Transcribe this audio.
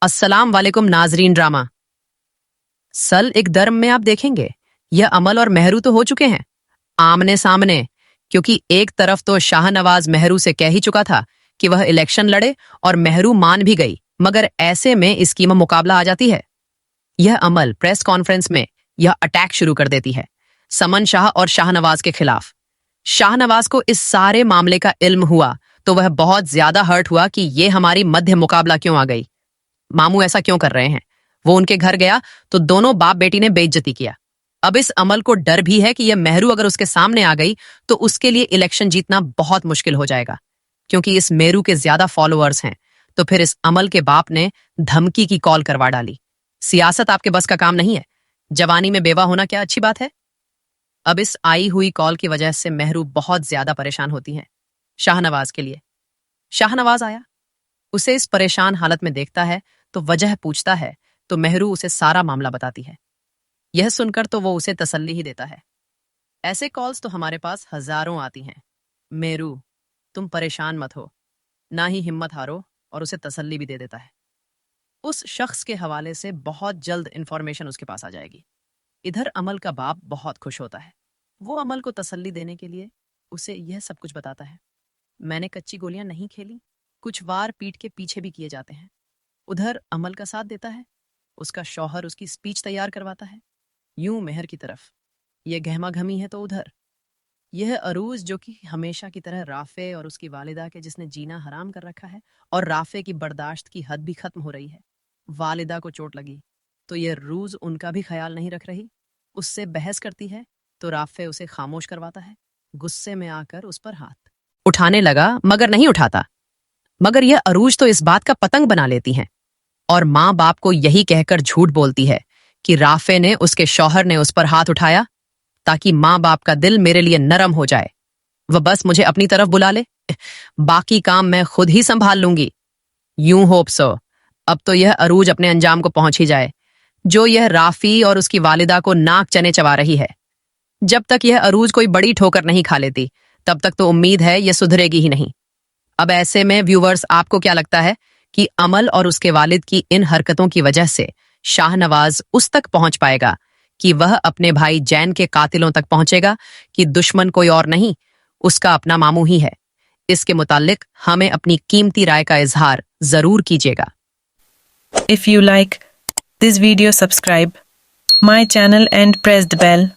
अस्सलाम वालेकुम नाजरीन ड्रामा। सल एक दर्म में आप देखेंगे यह अमल और मेहरू तो हो चुके हैं आमने सामने, क्योंकि एक तरफ तो शाहनवाज मेहरू से कह ही चुका था कि वह इलेक्शन लड़े और मेहरू मान भी गई, मगर ऐसे में इसकी मुकाबला आ जाती है। यह अमल प्रेस कॉन्फ्रेंस में यह अटैक शुरू कर देती है समन शाह और शाहनवाज के खिलाफ। शाहनवाज को इस सारे मामले का इल्म हुआ तो वह बहुत ज्यादा हर्ट हुआ कि ये हमारी मध्य मुकाबला क्यों आ गई, मामू ऐसा क्यों कर रहे हैं। वो उनके घर गया तो दोनों बाप बेटी ने बेइज्जती किया। अब इस अमल को डर भी है कि यह मेहरू अगर उसके सामने आ गई तो उसके लिए इलेक्शन जीतना बहुत मुश्किल हो जाएगा, क्योंकि इस मेहरू के ज्यादा फॉलोअर्स हैं। तो फिर इस अमल के बाप ने धमकी की कॉल करवा डाली। सियासत आपके बस का काम नहीं है, जवानी में बेवा होना क्या अच्छी बात है। अब इस आई हुई कॉल की वजह से मेहरू बहुत ज्यादा परेशान होती हैं शाहनवाज के लिए। शाहनवाज आया, उसे इस परेशान हालत में देखता है तो वजह पूछता है तो मेहरू उसे सारा मामला बताती है। यह सुनकर तो वो उसे तसल्ली ही देता है। ऐसे कॉल्स तो हमारे पास हजारों आती हैं। मेहरू, तुम परेशान मत हो, ना ही हिम्मत हारो, और उसे तसल्ली भी दे देता है। उस शख्स के हवाले से बहुत जल्द इंफॉर्मेशन उसके पास आ जाएगी। इधर अमल का बाप बहुत खुश होता है। वो अमल को तसल्ली देने के लिए उसे यह सब कुछ बताता है। मैंने कच्ची गोलियां नहीं खेली, कुछ वार पीठ के पीछे भी किए जाते हैं। उधर अमल का साथ देता है, उसका शौहर उसकी स्पीच तैयार करवाता है, यूं मेहर की तरफ। यह गहमा घमी है तो उधर यह अरूज जो कि हमेशा की तरह राफे और उसकी वालिदा के जिसने जीना हराम कर रखा है, और राफे की बर्दाश्त की हद भी खत्म हो रही है। वालिदा को चोट लगी तो यह रूज उनका भी ख्याल नहीं रख रही, उससे बहस करती है तो राफे उसे खामोश करवाता है। गुस्से में आकर उस पर हाथ उठाने लगा मगर नहीं उठाता, मगर यह अरूज तो इस बात का पतंग बना लेती हैं और माँ बाप को यही कहकर झूठ बोलती है कि राफे ने, उसके शौहर ने उस पर हाथ उठाया ताकि माँ बाप का दिल मेरे लिए नरम हो जाए। वह बस मुझे अपनी तरफ बुला ले, बाकी काम मैं खुद ही संभाल लूंगी। यूं होप सो अब तो यह अरूज अपने अंजाम को पहुंच ही जाए, जो यह राफी और उसकी वालिदा को नाक चने चबा रही है। जब तक यह अरूज कोई बड़ी ठोकर नहीं खा लेती तब तक तो उम्मीद है यह सुधरेगी ही नहीं। अब ऐसे में व्यूवर्स, आपको क्या लगता है कि अमल और उसके वालिद की इन हरकतों की वजह से शाहनवाज उस तक पहुंच पाएगा कि वह अपने भाई जैन के कातिलों तक पहुंचेगा, कि दुश्मन कोई और नहीं, उसका अपना मामू ही है? इसके मुताल्लिक हमें अपनी कीमती राय का इजहार जरूर कीजिएगा। If you like this video, subscribe my channel and press the bell.